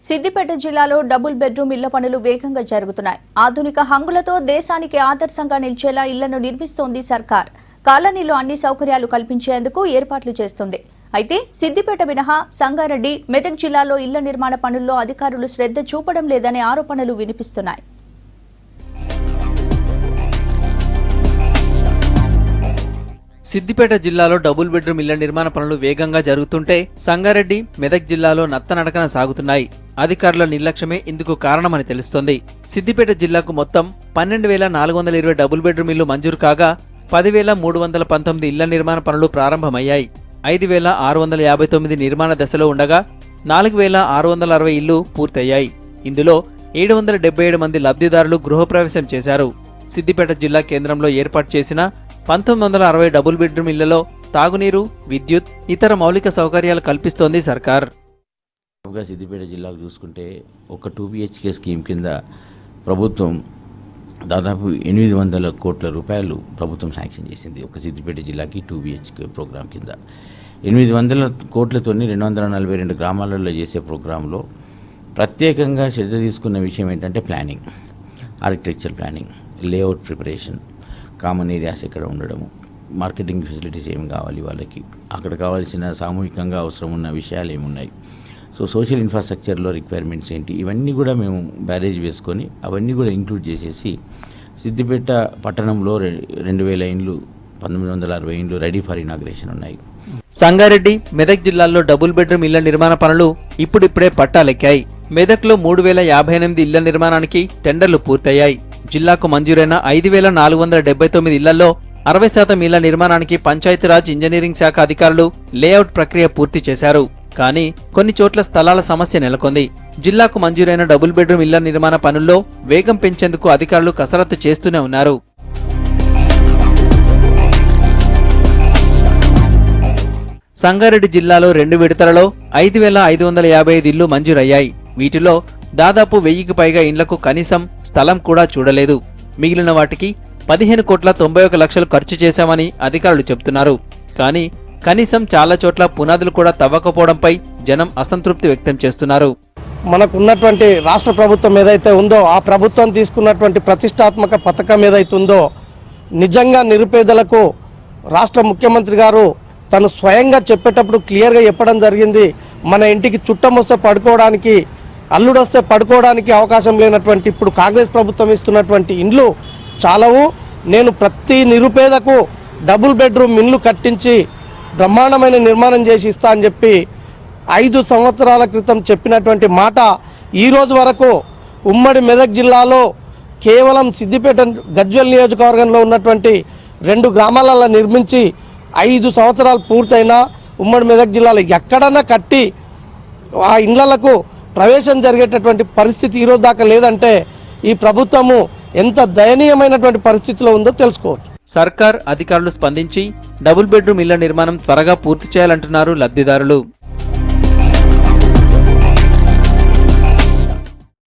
సిద్దిపేట జిల్లాలో double bedroom ఇళ్ల పనులు వేగంగా జరుగుతున్నాయి. ఆధునిక హంగులతో దేశానికి ఆదర్శంగా నిలిచేలా ఇళ్లను నిర్మిస్తోంది సర్కార్. కాలనీలో అన్ని సౌకర్యాలు కల్పించేందుకు ఏర్పాట్లు చేస్తుంది. అయితే సిద్దిపేట మినహా సంగారెడ్డి, మెదక్ జిల్లాలో ఇళ్ల నిర్మాణ పనుల్లో అధికారులు శ్రద్ధ చూపడం లేదనే ఆరోపణలు వినిపిస్తున్నాయి. సిద్దిపేట జిల్లాలో డబుల్ బెడ్రూమ్ ఇళ్ల నిర్మాణ పనులు వేగంగా జరుగుతుంటే సంగారెడ్డి, మెదక్ జిల్లాలో నత్తనడకన సాగుతున్నాయి. అధికారుల నిర్లక్ష్యమే ఇందుకు కారణమని తెలుస్తోంది. సిద్దిపేట జిల్లాకు మొత్తం 12,420 డబుల్ బెడ్రూమ్ ఇళ్లు మంజూరు కాగా 10,319 ఇళ్ల నిర్మాణ పనులు ప్రారంభమయ్యాయి. 5,659 నిర్మాణ దశలో ఉండగా 4,660 ఇళ్లు పూర్తయ్యాయి. ఇందులో 777 మంది లబ్ధిదారులు గృహప్రవేశం చేశారు. సిద్దిపేట జిల్లా కేంద్రంలో ఏర్పాటు చేసిన 1960 డబుల్ బెడ్రూమ్ ఇళ్లలో తాగునీరు, విద్యుత్, ఇతర మౌలిక సౌకర్యాలు కల్పిస్తోంది సర్కార్. సిద్దిపేట జిల్లాకు చూసుకుంటే ఒక 2 BHK స్కీమ్ కింద ప్రభుత్వం దాదాపు 800 కోట్ల రూపాయలు ప్రభుత్వం శాంక్షన్ చేసింది. ఒక సిద్దిపేట జిల్లాకి 2 BHK ప్రోగ్రాం కింద 800 కోట్లతోని 242 గ్రామాలలో చేసే ప్రోగ్రాంలో ప్రత్యేకంగా శ్రద్ధ తీసుకున్న విషయం ఏంటంటే planning, architecture planning, layout preparation, common areas ఎక్కడ ఉండడము, మార్కెటింగ్ ఫెసిలిటీస్ ఏమి కావాలి వాళ్ళకి, అక్కడ కావాల్సిన సామూహికంగా అవసరం ఉన్న విషయాలు ఏమున్నాయి, సో సోషల్ ఇన్ఫ్రాస్ట్రక్చర్లో రిక్వైర్మెంట్స్ ఏంటి, ఇవన్నీ కూడా మేము బ్యారేజ్ వేసుకొని అవన్నీ కూడా ఇంక్లూడ్ చేసేసి సిద్దిపేట పట్టణంలో 2,000 ఇండ్లు, 1,960 ఇండ్లు రెడీ ఫర్ ఇనాగ్రేషన్ ఉన్నాయి. సంగారెడ్డి, మెదక్ జిల్లాల్లో డబుల్ బెడ్రూమ్ ఇళ్ల నిర్మాణ పనులు ఇప్పుడిప్పుడే పట్టాలెక్కాయి. మెదక్లో 3,058 ఇళ్ల నిర్మాణానికి టెండర్లు పూర్తయ్యాయి. జిల్లాకు మంజూరైన 5,479 ఇళ్లలో 60% ఇళ్ల నిర్మాణానికి పంచాయతీరాజ్ ఇంజనీరింగ్ శాఖ అధికారులు లేఅవుట్ ప్రక్రియ పూర్తి చేశారు. కానీ కొన్ని చోట్ల స్థలాల సమస్య నెలకొంది. జిల్లాకు మంజూరైన డబుల్ బెడ్రూమ్ ఇళ్ల నిర్మాణ పనుల్లో వేగం పెంచేందుకు అధికారులు కసరత్తు చేస్తూనే ఉన్నారు. సంగారెడ్డి జిల్లాలో 2 విడతలలో 5,555 ఇళ్లు మంజూరయ్యాయి. వీటిలో దాదాపు 1000కి పైగా ఇండ్లకు కనీసం స్థలం కూడా చూడలేదు. మిగిలిన వాటికి 15,91 లక్షలు ఖర్చు చేశామని అధికారులు చెబుతున్నారు. కానీ కనీసం చాలా చోట్ల పునాదులు కూడా తవ్వకపోవడంపై జనం అసంతృప్తి వ్యక్తం చేస్తున్నారు. మనకున్నటువంటి రాష్ట్ర ప్రభుత్వం ఏదైతే ఉందో ఆ ప్రభుత్వం తీసుకున్నటువంటి ప్రతిష్టాత్మక పథకం ఏదైతే ఉందో నిజంగా నిరుపేదలకు రాష్ట్ర ముఖ్యమంత్రి గారు తను స్వయంగా చెప్పేటప్పుడు క్లియర్గా చెప్పడం జరిగింది. మన ఇంటికి చుట్టం వస్తే పడుకోవడానికి, అల్లుడొస్తే పడుకోవడానికి అవకాశం లేనటువంటి ఇప్పుడు కాంగ్రెస్ ప్రభుత్వం ఇస్తున్నటువంటి ఇండ్లు చాలవు, నేను ప్రతి నిరుపేదకు డబుల్ బెడ్రూమ్ ఇండ్లు కట్టించి బ్రహ్మాండమైన నిర్మాణం చేసి ఇస్తా అని చెప్పి 5 సంవత్సరాల క్రితం చెప్పినటువంటి మాట ఈ రోజు వరకు ఉమ్మడి మెదక్ జిల్లాలో కేవలం సిద్దిపేట గజ్వేల్ నియోజకవర్గంలో ఉన్నటువంటి 2 గ్రామాలలో నిర్మించి 5 సంవత్సరాలు పూర్తయినా ఉమ్మడి మెదక్ జిల్లాలో ఎక్కడన్నా కట్టి ఆ ఇండ్లకు ప్రవేశం జరిగేటటువంటి పరిస్థితి ఈరోజు దాకా లేదంటే ఈ ప్రభుత్వము ఎంత దయనీయమైనటువంటి పరిస్థితిలో ఉందో తెలుసుకోవచ్చు. సర్కార్ అధికారులు స్పందించి డబుల్ బెడ్రూమ్ ఇళ్ల నిర్మాణం త్వరగా పూర్తి చేయాలంటున్నారు లబ్ధిదారులు.